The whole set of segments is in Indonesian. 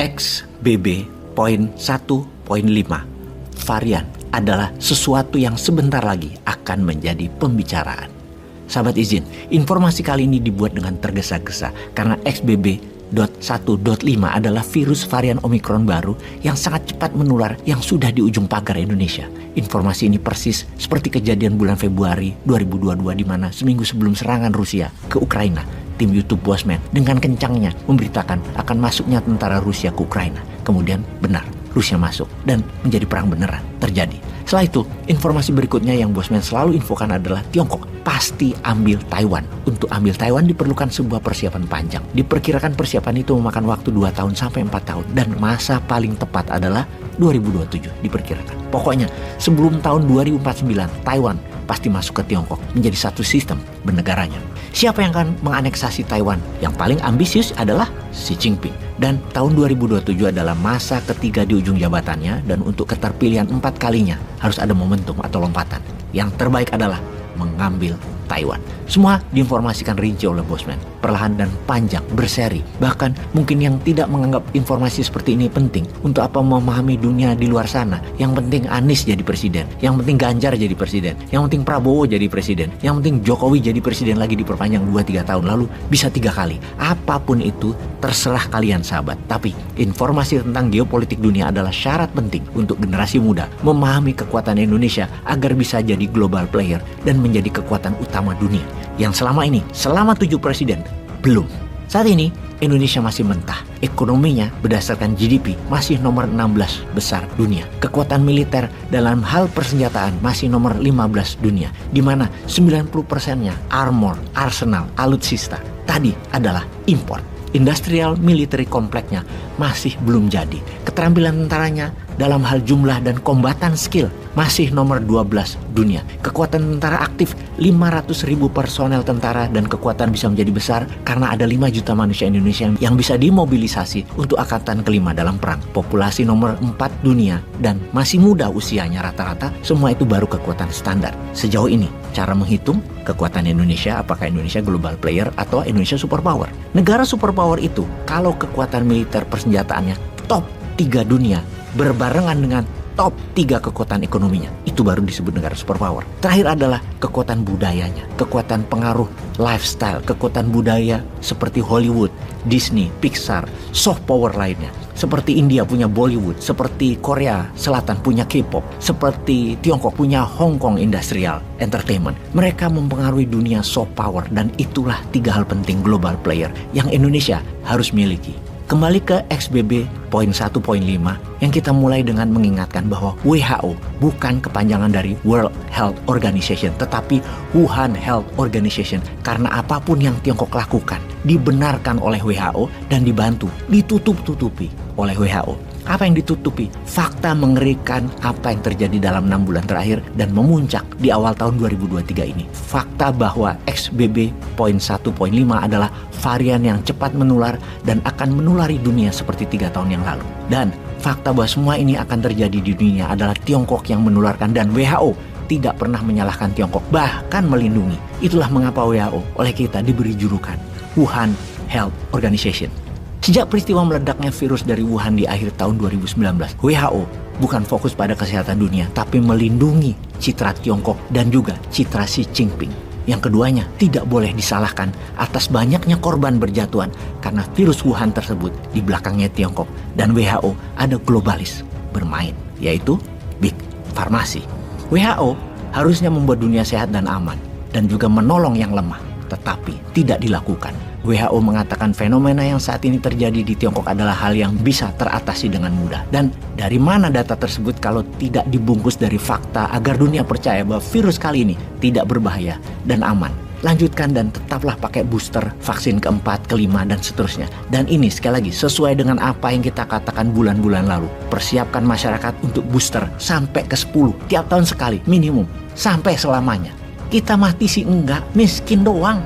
XBB.1.5 varian adalah sesuatu yang sebentar lagi akan menjadi pembicaraan. Sahabat izin, informasi kali ini dibuat dengan tergesa-gesa karena XBB.1.5 adalah virus varian Omicron baru yang sangat cepat menular yang sudah di ujung pagar Indonesia. Informasi ini persis seperti kejadian bulan Februari 2022 di mana seminggu sebelum serangan Rusia ke Ukraina, tim YouTube Bosman dengan kencangnya memberitakan akan masuknya tentara Rusia ke Ukraina. Kemudian benar, Rusia masuk dan menjadi perang beneran terjadi. Setelah itu, informasi berikutnya yang Bosman selalu infokan adalah Tiongkok pasti ambil Taiwan. Untuk ambil Taiwan diperlukan sebuah persiapan panjang. Diperkirakan persiapan itu memakan waktu 2 tahun sampai 4 tahun. Dan masa paling tepat adalah 2027 diperkirakan. Pokoknya sebelum tahun 2049 Taiwan pasti masuk ke Tiongkok menjadi satu sistem bernegaranya. Siapa yang akan menganeksasi Taiwan? Yang paling ambisius adalah Xi Jinping. Dan tahun 2027 adalah masa ketiga di ujung jabatannya, dan untuk keterpilihan 4 kalinya harus ada momentum atau lompatan. Yang terbaik adalah mengambil Taiwan. Semua diinformasikan rinci oleh Bosman, perlahan dan panjang, berseri. Bahkan mungkin yang tidak menganggap informasi seperti ini penting. Untuk apa memahami dunia di luar sana? Yang penting Anies jadi presiden, yang penting Ganjar jadi presiden, yang penting Prabowo jadi presiden, yang penting Jokowi jadi presiden lagi diperpanjang 2-3 tahun, lalu bisa 3 kali. Apapun itu terserah kalian sahabat. Tapi informasi tentang geopolitik dunia adalah syarat penting untuk generasi muda memahami kekuatan Indonesia agar bisa jadi global player dan menjadi kekuatan utama dunia yang selama 7 presiden belum. Saat ini Indonesia masih mentah. Ekonominya berdasarkan GDP masih nomor 16 besar dunia. Kekuatan militer dalam hal persenjataan masih nomor 15 dunia, di mana 90%-nya armor, arsenal, alutsista tadi adalah impor. Industrial military kompleknya masih belum jadi. Keterampilan tentaranya dalam hal jumlah dan kombatan skill masih nomor 12 dunia. Kekuatan tentara aktif 500.000 personel tentara, dan kekuatan bisa menjadi besar karena ada 5 juta manusia Indonesia yang bisa dimobilisasi untuk angkatan kelima dalam perang. Populasi nomor 4 dunia dan masih muda usianya rata-rata. Semua itu baru kekuatan standar. Sejauh ini cara menghitung kekuatan Indonesia, apakah Indonesia global player atau Indonesia superpower. Negara superpower itu kalau kekuatan militer persenjataannya top 3 dunia berbarengan dengan top 3 kekuatan ekonominya, itu baru disebut negara superpower. Terakhir adalah kekuatan budayanya, kekuatan pengaruh lifestyle, kekuatan budaya seperti Hollywood, Disney, Pixar, soft power lainnya. Seperti India punya Bollywood, seperti Korea Selatan punya K-pop, seperti Tiongkok punya Hong Kong Industrial Entertainment. Mereka mempengaruhi dunia soft power, dan itulah 3 hal penting global player yang Indonesia harus miliki. Kembali ke XBB.1.5 yang kita mulai dengan mengingatkan bahwa WHO bukan kepanjangan dari World Health Organization, tetapi Wuhan Health Organization. Karena apapun yang Tiongkok lakukan dibenarkan oleh WHO dan dibantu, ditutup-tutupi oleh WHO. Apa yang ditutupi? Fakta mengerikan apa yang terjadi dalam 6 bulan terakhir dan memuncak di awal tahun 2023 ini. Fakta bahwa XBB.1.5 adalah varian yang cepat menular dan akan menulari dunia seperti 3 tahun yang lalu. Dan fakta bahwa semua ini akan terjadi di dunia adalah Tiongkok yang menularkan, dan WHO tidak pernah menyalahkan Tiongkok, bahkan melindungi. Itulah mengapa WHO oleh kita diberi julukan Wuhan Health Organization. Sejak peristiwa meledaknya virus dari Wuhan di akhir tahun 2019, WHO bukan fokus pada kesehatan dunia, tapi melindungi citra Tiongkok dan juga citra Xi Jinping. Yang keduanya tidak boleh disalahkan atas banyaknya korban berjatuhan karena virus Wuhan tersebut di belakangnya Tiongkok, dan WHO ada globalis bermain, yaitu Big Pharmacy. WHO harusnya membuat dunia sehat dan aman dan juga menolong yang lemah, tetapi tidak dilakukan. WHO mengatakan fenomena yang saat ini terjadi di Tiongkok adalah hal yang bisa teratasi dengan mudah. Dan dari mana data tersebut kalau tidak dibungkus dari fakta agar dunia percaya bahwa virus kali ini tidak berbahaya dan aman? Lanjutkan dan tetaplah pakai booster vaksin keempat, kelima, dan seterusnya. Dan ini sekali lagi sesuai dengan apa yang kita katakan bulan-bulan lalu. Persiapkan masyarakat untuk booster sampai ke 10 tiap tahun sekali minimum, sampai selamanya. Kita mati sih enggak, miskin doang.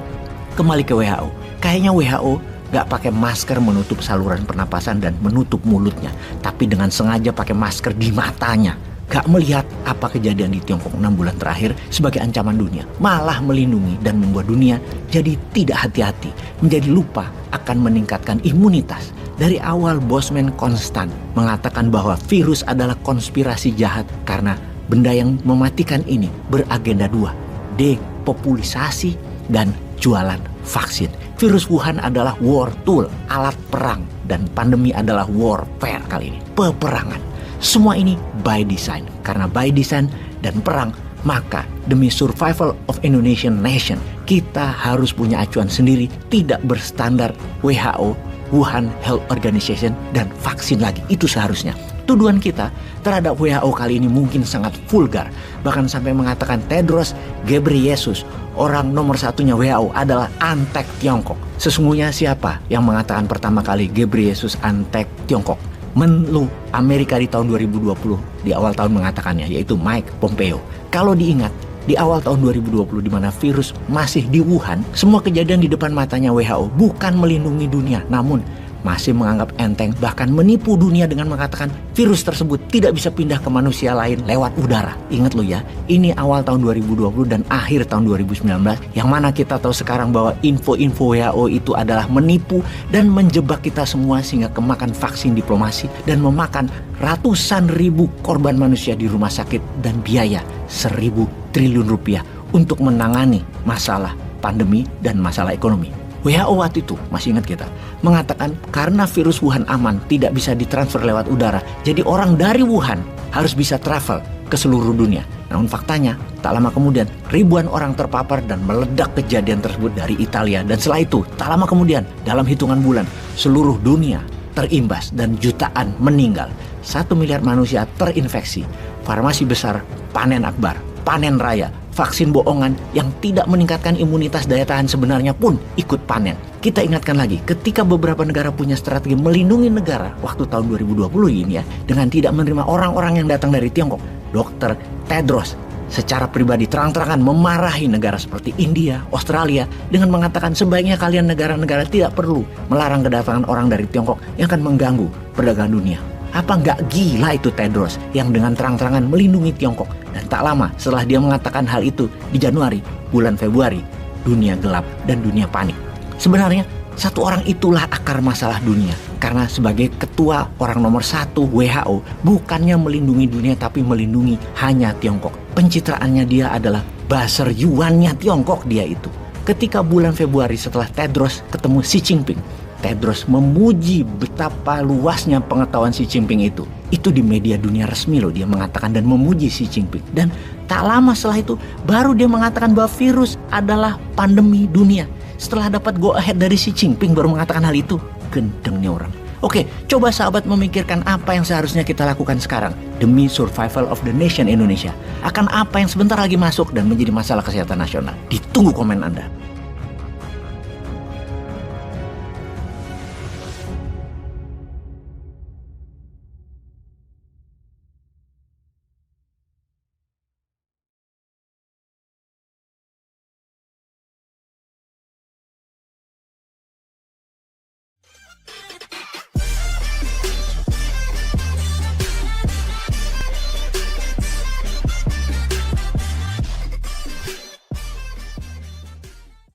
Kembali ke WHO. Kayaknya WHO gak pakai masker menutup saluran pernapasan dan menutup mulutnya, tapi dengan sengaja pakai masker di matanya. Gak melihat apa kejadian di Tiongkok 6 bulan terakhir sebagai ancaman dunia, malah melindungi dan membuat dunia jadi tidak hati-hati, menjadi lupa akan meningkatkan imunitas Dari awal Bosman konstan mengatakan bahwa virus adalah konspirasi jahat karena benda yang mematikan ini beragenda dua, depopulisasi dan jualan vaksin. Virus Wuhan adalah war tool, alat perang, dan pandemi adalah warfare kali ini, peperangan. Semua ini by design, karena by design dan perang, maka demi survival of Indonesian nation, kita harus punya acuan sendiri, tidak berstandar WHO, Wuhan Health Organization, dan vaksin lagi. Itu seharusnya. Tuduhan kita terhadap WHO kali ini mungkin sangat vulgar. Bahkan sampai mengatakan Tedros Ghebreyesus, orang nomor satunya WHO, adalah antek Tiongkok. Sesungguhnya siapa yang mengatakan pertama kali Ghebreyesus antek Tiongkok? Menlu Amerika di tahun 2020, di awal tahun mengatakannya, yaitu Mike Pompeo. Kalau diingat, di awal tahun 2020 di mana virus masih di Wuhan, semua kejadian di depan matanya WHO bukan melindungi dunia, namun masih menganggap enteng, bahkan menipu dunia dengan mengatakan virus tersebut tidak bisa pindah ke manusia lain lewat udara. Ingat lo ya, ini awal tahun 2020 dan akhir tahun 2019, yang mana kita tahu sekarang bahwa info-info WHO itu adalah menipu dan menjebak kita semua sehingga kemakan vaksin diplomasi dan memakan ratusan ribu korban manusia di rumah sakit dan biaya 1.000 triliun rupiah untuk menangani masalah pandemi dan masalah ekonomi. WHO waktu itu, masih ingat kita, mengatakan karena virus Wuhan aman, tidak bisa ditransfer lewat udara, jadi orang dari Wuhan harus bisa travel ke seluruh dunia. Namun faktanya, tak lama kemudian ribuan orang terpapar dan meledak kejadian tersebut dari Italia. Dan setelah itu, tak lama kemudian, dalam hitungan bulan, seluruh dunia terimbas dan jutaan meninggal. 1 miliar manusia terinfeksi. Farmasi besar panen akbar, panen raya. Vaksin bohongan yang tidak meningkatkan imunitas daya tahan sebenarnya pun ikut panen. Kita ingatkan lagi, ketika beberapa negara punya strategi melindungi negara waktu tahun 2020 ini ya, dengan tidak menerima orang-orang yang datang dari Tiongkok, Dr. Tedros secara pribadi terang-terangan memarahi negara seperti India, Australia dengan mengatakan sebaiknya kalian negara-negara tidak perlu melarang kedatangan orang dari Tiongkok yang akan mengganggu perdagangan dunia. Apa nggak gila itu Tedros yang dengan terang-terangan melindungi Tiongkok? Dan tak lama setelah dia mengatakan hal itu di Januari, bulan Februari, dunia gelap dan dunia panik. Sebenarnya satu orang itulah akar masalah dunia. Karena sebagai ketua orang nomor 1 WHO, bukannya melindungi dunia tapi melindungi hanya Tiongkok. Pencitraannya dia adalah buzzer Yuannya Tiongkok dia itu. Ketika bulan Februari setelah Tedros ketemu Xi Jinping, Tedros memuji betapa luasnya pengetahuan Xi Jinping itu. Itu di media dunia resmi loh dia mengatakan dan memuji Xi Jinping. Dan tak lama setelah itu baru dia mengatakan bahwa virus adalah pandemi dunia. Setelah dapat go ahead dari Xi Jinping baru mengatakan hal itu. Gendengnya orang. Oke, coba sahabat memikirkan apa yang seharusnya kita lakukan sekarang demi survival of the nation Indonesia. Akan apa yang sebentar lagi masuk dan menjadi masalah kesehatan nasional. Ditunggu komen Anda.